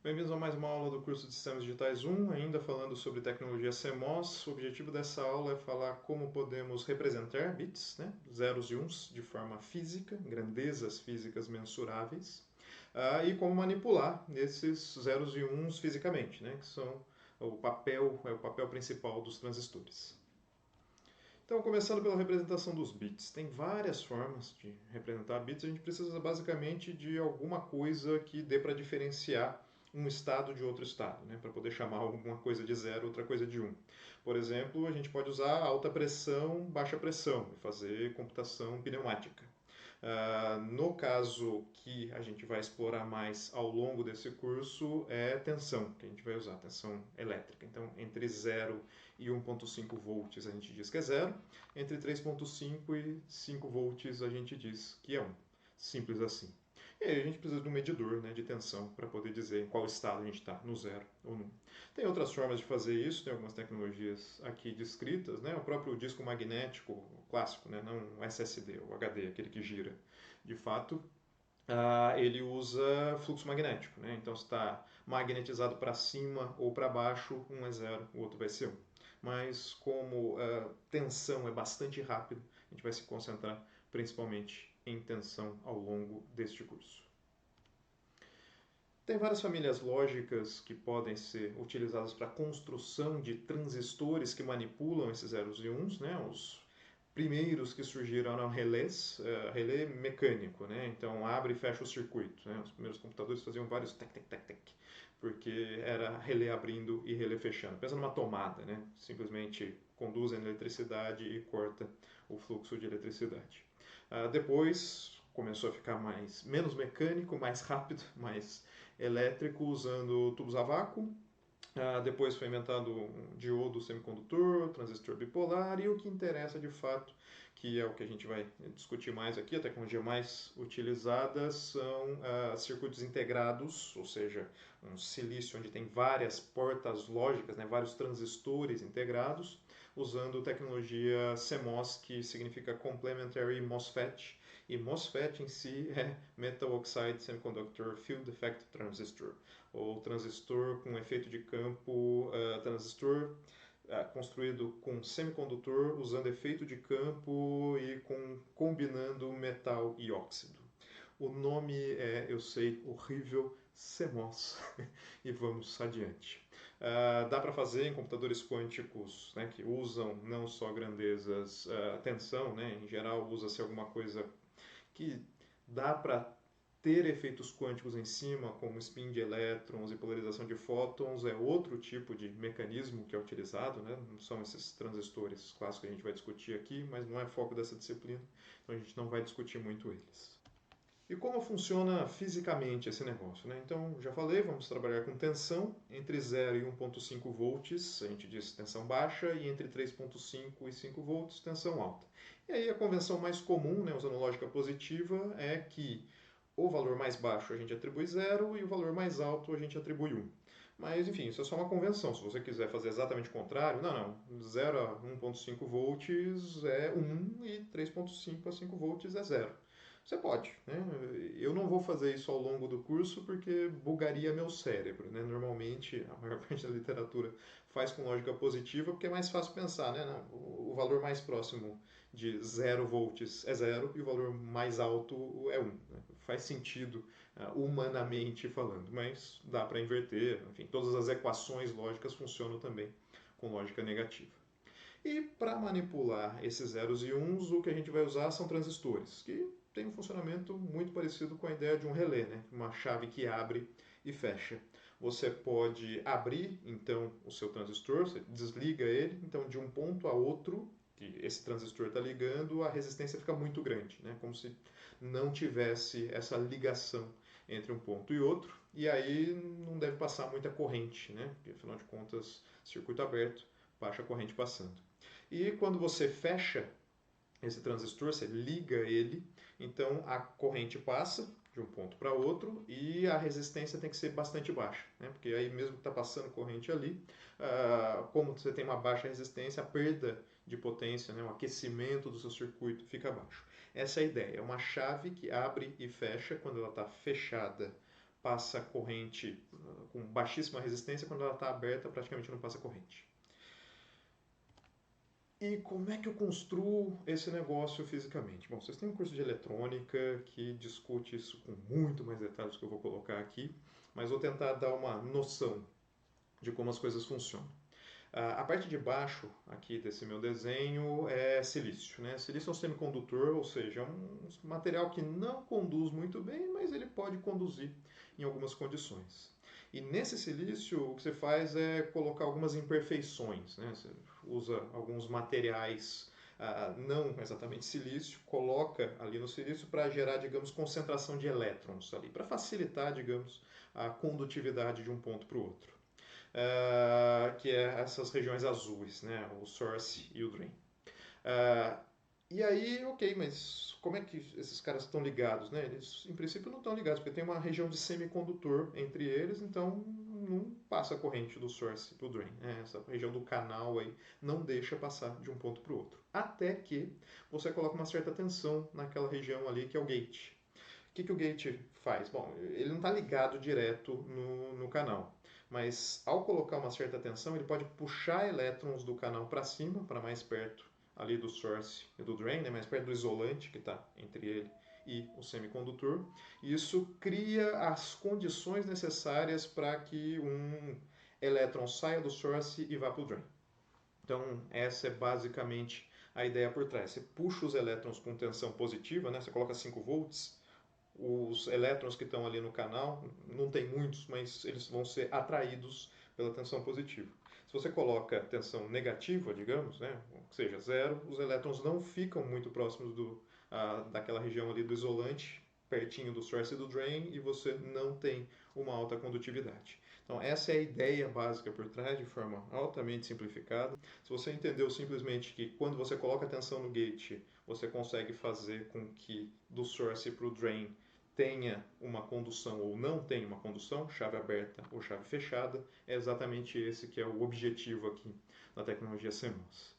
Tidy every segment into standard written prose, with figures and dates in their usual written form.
Bem-vindos a mais uma aula do curso de Sistemas Digitais 1, ainda falando sobre tecnologia CMOS. O objetivo dessa aula é falar como podemos representar bits, né, zeros e uns, de forma física, grandezas físicas mensuráveis, e como manipular esses zeros e uns fisicamente, né, que são é o papel principal dos transistores. Então, começando pela representação dos bits. Tem várias formas de representar bits. A gente precisa basicamente de alguma coisa que dê para diferenciar um estado de outro estado, né? Para poder chamar alguma coisa de zero, outra coisa de um. Por exemplo, a gente pode usar alta pressão, baixa pressão e fazer computação pneumática. No caso que a gente vai explorar mais ao longo desse curso é tensão, que a gente vai usar, tensão elétrica. Então, entre 0 e 1.5 volts a gente diz que é 0, entre 3.5 e 5 volts a gente diz que é 1. Simples assim. E aí a gente precisa de um medidor, né, de tensão para poder dizer em qual estado a gente está, no 0 ou no 1. Tem outras formas de fazer isso, tem algumas tecnologias aqui descritas, né? O próprio disco magnético clássico, né? Não o SSD, o HD, aquele que gira. De fato, ele usa fluxo magnético, né? Então, se está magnetizado para cima ou para baixo, um é 0, o outro vai ser 1. Mas como a tensão é bastante rápida, a gente vai se concentrar principalmente em tensão ao longo deste curso. Tem várias famílias lógicas que podem ser utilizadas para a construção de transistores que manipulam esses zeros e uns, né? Os primeiros que surgiram eram relés, relé mecânico, né? Então abre e fecha o circuito, né? Os primeiros computadores faziam vários tec tec tec tec, porque era relé abrindo e relé fechando. Pensa numa tomada, né? Simplesmente conduz a eletricidade e corta o fluxo de eletricidade. Depois começou a ficar menos mecânico, mais rápido, mais elétrico, usando tubos a vácuo. Depois foi inventado um diodo semicondutor, transistor bipolar, e o que interessa de fato, que é o que a gente vai discutir mais aqui, a tecnologia mais utilizada são circuitos integrados, ou seja, um silício onde tem várias portas lógicas, né, vários transistores integrados, usando tecnologia CMOS, que significa Complementary MOSFET, e MOSFET em si é Metal Oxide Semiconductor Field Effect Transistor, ou transistor com efeito de campo, transistor construído com semicondutor usando efeito de campo e combinando metal e óxido. O nome é, eu sei, horrível, CMOS, e vamos adiante. Dá para fazer em computadores quânticos, né, que usam não só grandezas, tensão, né, em geral usa-se alguma coisa que dá para ter efeitos quânticos em cima, como spin de elétrons e polarização de fótons, é outro tipo de mecanismo que é utilizado, né? Não são esses transistores clássicos que a gente vai discutir aqui, mas não é foco dessa disciplina, então a gente não vai discutir muito eles. E como funciona fisicamente esse negócio, né? Então, já falei, vamos trabalhar com tensão entre 0 e 1.5 volts, a gente diz tensão baixa, e entre 3.5 e 5 volts, tensão alta. E aí a convenção mais comum, né, usando lógica positiva, é que o valor mais baixo a gente atribui 0 e o valor mais alto a gente atribui 1. Mas, enfim, isso é só uma convenção. Se você quiser fazer exatamente o contrário, não. 0 a 1.5 volts é 1 e 3.5 a 5 volts é 0. Você pode, né? Eu não vou fazer isso ao longo do curso porque bugaria meu cérebro, né? Normalmente, a maior parte da literatura faz com lógica positiva porque é mais fácil pensar, né? Não, o valor mais próximo de 0 volts é 0 e o valor mais alto é 1. Né? Faz sentido humanamente falando, mas dá para inverter. Enfim, todas as equações lógicas funcionam também com lógica negativa. E para manipular esses zeros e uns, o que a gente vai usar são transistores, que tem um funcionamento muito parecido com a ideia de um relé, né? Uma chave que abre e fecha. Você pode abrir, então, o seu transistor, você desliga ele, então de um ponto a outro, que esse transistor está ligando, a resistência fica muito grande, né? Como se não tivesse essa ligação entre um ponto e outro, e aí não deve passar muita corrente, né? Porque afinal de contas, circuito aberto, baixa corrente passando. E quando você fecha esse transistor, você liga ele, então a corrente passa de um ponto para outro e a resistência tem que ser bastante baixa, né? Porque aí mesmo que está passando corrente ali, como você tem uma baixa resistência, a perda de potência, né, o aquecimento do seu circuito fica baixo. Essa é a ideia, é uma chave que abre e fecha quando ela está fechada passa corrente com baixíssima resistência, quando ela está aberta praticamente não passa corrente. E como é que eu construo esse negócio fisicamente? Bom, vocês têm um curso de eletrônica que discute isso com muito mais detalhes que eu vou colocar aqui, mas vou tentar dar uma noção de como as coisas funcionam. A parte de baixo aqui desse meu desenho é silício, né? Silício é um semicondutor, ou seja, é um material que não conduz muito bem, mas ele pode conduzir em algumas condições. E nesse silício, o que você faz é colocar algumas imperfeições, né? Você usa alguns materiais, não exatamente silício, coloca ali no silício para gerar, digamos, concentração de elétrons ali, para facilitar, digamos, a condutividade de um ponto para o outro. Que é essas regiões azuis, né? O source e o drain. E aí, ok, mas como é que esses caras estão ligados, né? Eles, em princípio, não estão ligados, porque tem uma região de semicondutor entre eles, então não passa a corrente do source para o drain. Né? Essa região do canal aí não deixa passar de um ponto para o outro. Até que você coloca uma certa tensão naquela região ali, que é o gate. O que o gate faz? Bom, ele não está ligado direto no canal, mas ao colocar uma certa tensão, ele pode puxar elétrons do canal para cima, para mais perto ali do source e do drain, né, mais perto do isolante que está entre ele e o semicondutor. E isso cria as condições necessárias para que um elétron saia do source e vá para o drain. Então, essa é basicamente a ideia por trás. Você puxa os elétrons com tensão positiva, né? Você coloca 5 volts, os elétrons que estão ali no canal, não tem muitos, mas eles vão ser atraídos pela tensão positiva. Se você coloca tensão negativa, digamos, né, ou seja, zero, os elétrons não ficam muito próximos daquela região ali do isolante, pertinho do source e do drain, e você não tem uma alta condutividade. Então, essa é a ideia básica por trás, de forma altamente simplificada. Se você entendeu simplesmente que quando você coloca tensão no gate, você consegue fazer com que do source para o drain tenha uma condução ou não tenha uma condução, chave aberta ou chave fechada, é exatamente esse que é o objetivo aqui na tecnologia CMOS.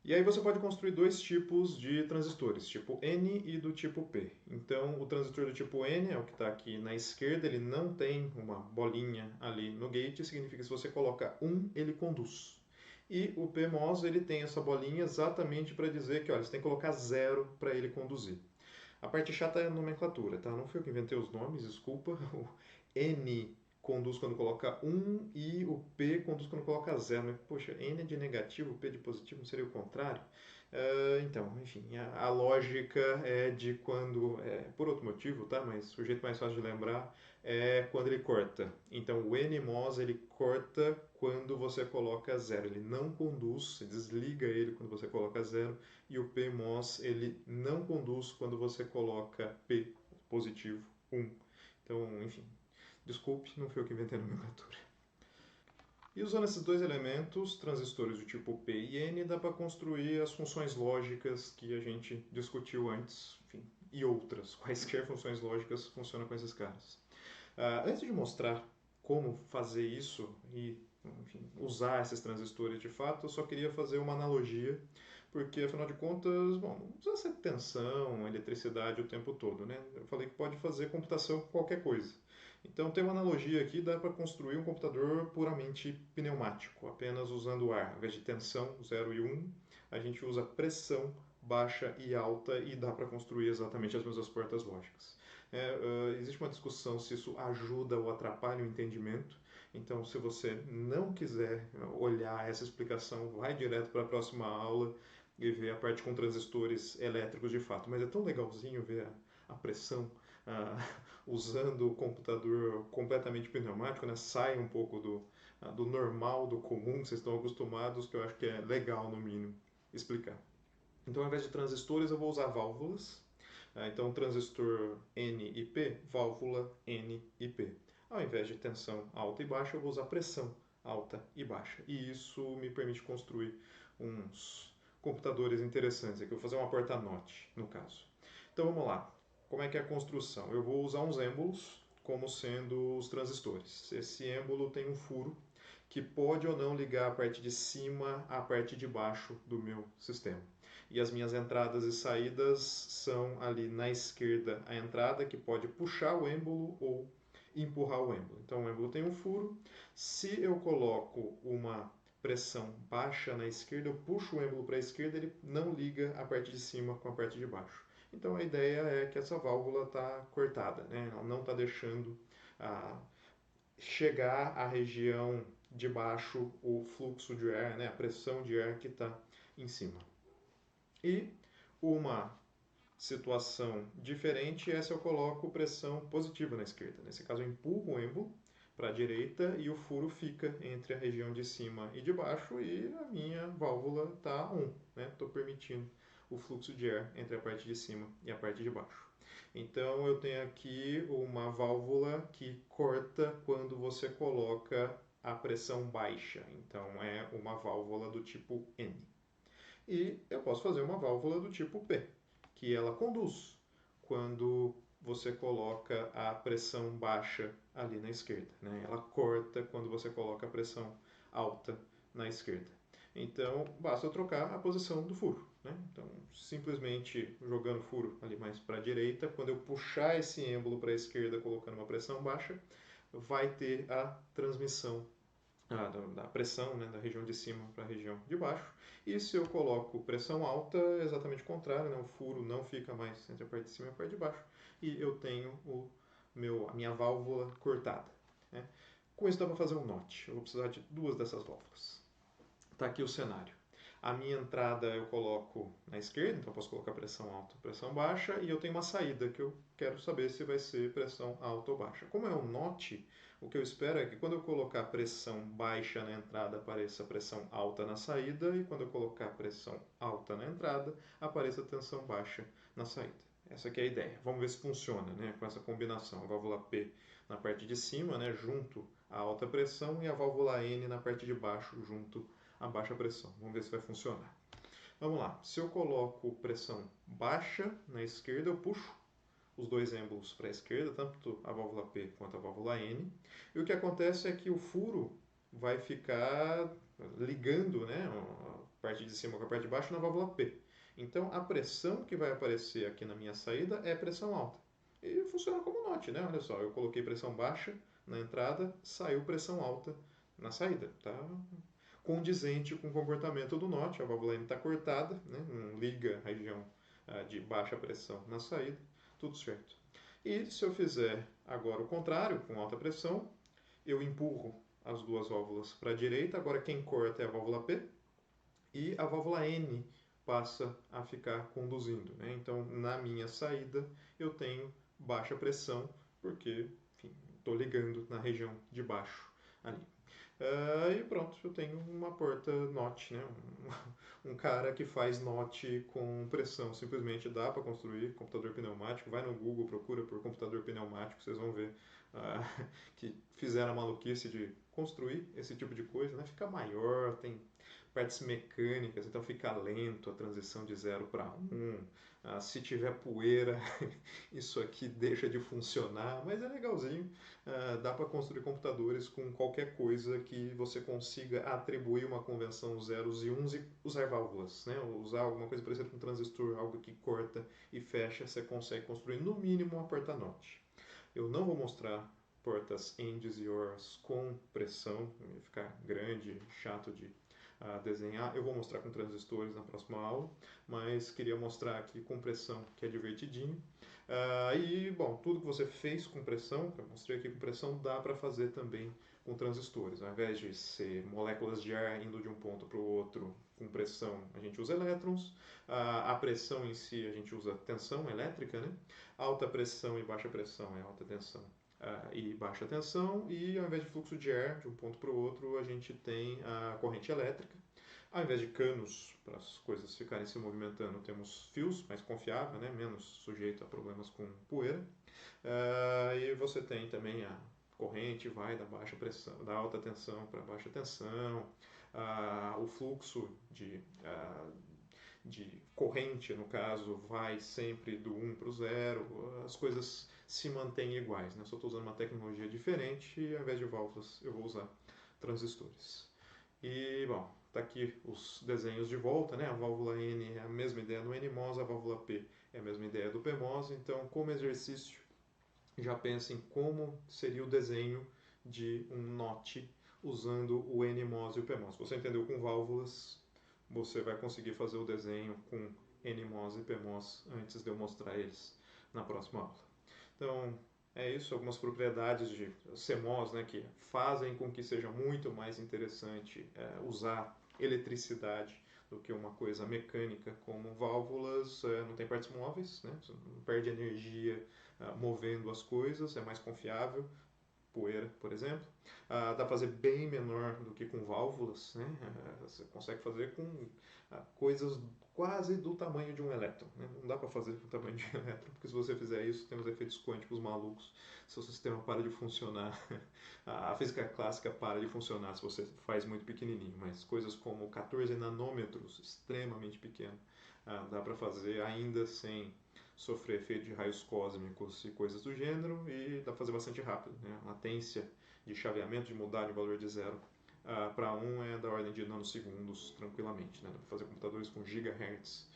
E aí você pode construir dois tipos de transistores, tipo N e do tipo P. Então, o transistor do tipo N é o que está aqui na esquerda, ele não tem uma bolinha ali no gate, significa que se você coloca um, ele conduz. E o PMOS, ele tem essa bolinha exatamente para dizer que olha, você tem que colocar zero para ele conduzir. A parte chata é a nomenclatura, tá? Não fui eu que inventei os nomes, desculpa. O N conduz quando coloca 1 e o P conduz quando coloca 0. Mas, poxa, N é de negativo, P de positivo, não seria o contrário? Então, enfim, a lógica é de quando, por outro motivo, tá? Mas o jeito mais fácil de lembrar é quando ele corta. Então, o NMOS, ele corta quando você coloca 0. Ele não conduz, você desliga ele quando você coloca 0. E o PMOS, ele não conduz quando você coloca P positivo 1. Então, enfim, desculpe, não fui eu que inventei a nomenclatura. E usando esses dois elementos, transistores do tipo P e N, dá para construir as funções lógicas que a gente discutiu antes, enfim, e outras. Quaisquer funções lógicas funcionam com esses caras. Antes de mostrar como fazer isso e enfim, usar esses transistores de fato, eu só queria fazer uma analogia, porque afinal de contas, bom, não precisa ser tensão, eletricidade o tempo todo, né? Eu falei que pode fazer computação com qualquer coisa. Então, tem uma analogia aqui, dá para construir um computador puramente pneumático, apenas usando ar. Ao invés de tensão 0 e 1, a gente usa pressão baixa e alta e dá para construir exatamente as mesmas portas lógicas. Existe uma discussão se isso ajuda ou atrapalha o entendimento. Então, se você não quiser olhar essa explicação, vai direto para a próxima aula e ver a parte com transistores elétricos de fato. Mas é tão legalzinho ver a pressão usando o computador completamente pneumático, né? Sai um pouco do normal, do comum que vocês estão acostumados, que eu acho que é legal, no mínimo, explicar. Então, ao invés de transistores, eu vou usar válvulas. Então, transistor N e P, válvula N e P. Ao invés de tensão alta e baixa, eu vou usar pressão alta e baixa. E isso me permite construir uns computadores interessantes. Aqui eu vou fazer uma porta-note, no caso. Então, vamos lá. Como é que é a construção? Eu vou usar uns êmbolos como sendo os transistores. Esse êmbolo tem um furo que pode ou não ligar a parte de cima à parte de baixo do meu sistema. E as minhas entradas e saídas são ali na esquerda a entrada, que pode puxar o êmbolo ou empurrar o êmbolo. Então o êmbolo tem um furo. Se eu coloco uma pressão baixa na esquerda, eu puxo o êmbolo para a esquerda, ele não liga a parte de cima com a parte de baixo. Então a ideia é que essa válvula está cortada, né? Ela não está deixando chegar à região de baixo o fluxo de ar, né? A pressão de ar que está em cima. E uma situação diferente é se eu coloco pressão positiva na esquerda. Nesse caso, eu empurro o êmbolo para a direita e o furo fica entre a região de cima e de baixo e a minha válvula está on, né? Estou permitindo o fluxo de ar entre a parte de cima e a parte de baixo. Então eu tenho aqui uma válvula que corta quando você coloca a pressão baixa. Então é uma válvula do tipo N. E eu posso fazer uma válvula do tipo P, que ela conduz quando você coloca a pressão baixa ali na esquerda, né? Ela corta quando você coloca a pressão alta na esquerda. Então, basta eu trocar a posição do furo, né? Então, simplesmente jogando o furo ali mais para a direita, quando eu puxar esse êmbolo para a esquerda colocando uma pressão baixa, vai ter a transmissão da pressão, né, da região de cima para a região de baixo. E se eu coloco pressão alta, é exatamente o contrário, né? O furo não fica mais entre a parte de cima e a parte de baixo. E eu tenho a minha válvula cortada, né? Com isso dá para fazer um note. Eu vou precisar de duas dessas válvulas. Está aqui o cenário. A minha entrada eu coloco na esquerda, então eu posso colocar pressão alta, pressão baixa, e eu tenho uma saída que eu quero saber se vai ser pressão alta ou baixa. Como é um note, o que eu espero é que quando eu colocar pressão baixa na entrada, apareça pressão alta na saída, e quando eu colocar pressão alta na entrada, apareça tensão baixa na saída. Essa aqui é a ideia. Vamos ver se funciona, né, com essa combinação. A válvula P na parte de cima, né, junto à alta pressão, e a válvula N na parte de baixo, junto a baixa pressão. Vamos ver se vai funcionar. Vamos lá. Se eu coloco pressão baixa na esquerda, eu puxo os dois êmbolos para a esquerda, tanto a válvula P quanto a válvula N. E o que acontece é que o furo vai ficar ligando, né, a parte de cima com a parte de baixo na válvula P. Então a pressão que vai aparecer aqui na minha saída é pressão alta. E funciona como note, né? Olha só, eu coloquei pressão baixa na entrada, saiu pressão alta na saída. Tá condizente com o comportamento do note. A válvula N está cortada, né? Não liga a região de baixa pressão na saída, tudo certo. E se eu fizer agora o contrário, com alta pressão, eu empurro as duas válvulas para a direita, agora quem corta é a válvula P, e a válvula N passa a ficar conduzindo, né? Então, na minha saída, eu tenho baixa pressão, porque estou ligando na região de baixo ali. E pronto, eu tenho uma porta NOT, né? Um cara que faz NOT com pressão. Simplesmente dá para construir computador pneumático. Vai no Google, procura por computador pneumático, vocês vão ver que fizeram a maluquice de construir esse tipo de coisa, né? Fica maior, tem partes mecânicas, então fica lento a transição de 0 para 1. Se tiver poeira, isso aqui deixa de funcionar, mas é legalzinho. Dá para construir computadores com qualquer coisa que você consiga atribuir uma convenção zeros e uns e usar válvulas, né? Usar alguma coisa parecida com um transistor, algo que corta e fecha, você consegue construir no mínimo uma porta-note. Eu não vou mostrar portas ANDs e ORs com pressão, vai ficar grande, chato de desenhar. Eu vou mostrar com transistores na próxima aula, mas queria mostrar aqui com pressão, que é divertidinho. E, bom, tudo que você fez com pressão, que eu mostrei aqui com pressão, dá para fazer também com transistores. Ao invés de ser moléculas de ar indo de um ponto para o outro com pressão, a gente usa elétrons. A pressão em si, a gente usa tensão elétrica, né? Alta pressão e baixa pressão é alta tensão e baixa tensão, e ao invés de fluxo de ar de um ponto para o outro, a gente tem a corrente elétrica. Ao invés de canos para as coisas ficarem se movimentando, temos fios, mais confiável, né? Menos sujeito a problemas com poeira. E você tem também a corrente vai da baixa pressão, da alta tensão para baixa tensão, o fluxo de corrente, no caso, vai sempre do 1 para o 0, as coisas se mantêm iguais, né? Só estou usando uma tecnologia diferente e ao invés de válvulas eu vou usar transistores. E, bom, tá aqui os desenhos de volta, né? A válvula N é a mesma ideia do NMOS, a válvula P é a mesma ideia do PMOS, então como exercício já pensa em como seria o desenho de um NOT usando o NMOS e o PMOS. Se você entendeu com válvulas, você vai conseguir fazer o desenho com NMOS e PMOS antes de eu mostrar eles na próxima aula. Então, é isso, algumas propriedades de CMOS, né, que fazem com que seja muito mais interessante usar eletricidade do que uma coisa mecânica, como válvulas, não tem partes móveis, né, você não perde energia movendo as coisas, é mais confiável, poeira, por exemplo. Dá para fazer bem menor do que com válvulas, né? Você consegue fazer com coisas quase do tamanho de um elétron. Né? Não dá para fazer com o tamanho de um elétron, porque se você fizer isso, tem os efeitos quânticos malucos. Seu sistema para de funcionar. A física clássica para de funcionar se você faz muito pequenininho, mas coisas como 14 nanômetros, extremamente pequeno, dá para fazer ainda sem sofrer efeito de raios cósmicos e coisas do gênero, e dá para fazer bastante rápido. Né? A latência de chaveamento, de mudar de valor de 0 para 1 é da ordem de nanosegundos tranquilamente. Né? Dá para fazer computadores com gigahertz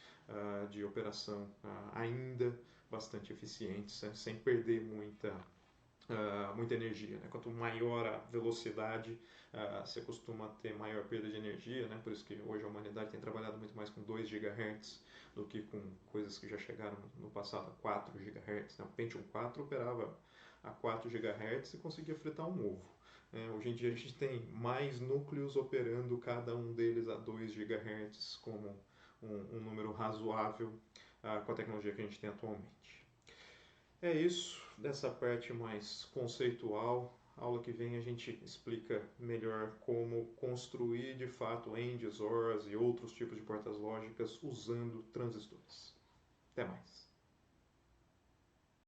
de operação ainda bastante eficientes, né? Sem perder muita energia. Né? Quanto maior a velocidade, você costuma ter maior perda de energia, né? Por isso que hoje a humanidade tem trabalhado muito mais com 2 GHz do que com coisas que já chegaram no passado a 4 GHz. Né? O Pentium 4 operava a 4 GHz e conseguia fritar um ovo. Hoje em dia a gente tem mais núcleos operando, cada um deles a 2 GHz, como um número razoável com a tecnologia que a gente tem atualmente. É isso, dessa parte mais conceitual. Aula que vem a gente explica melhor como construir de fato ANDs, ORs e outros tipos de portas lógicas usando transistores. Até mais!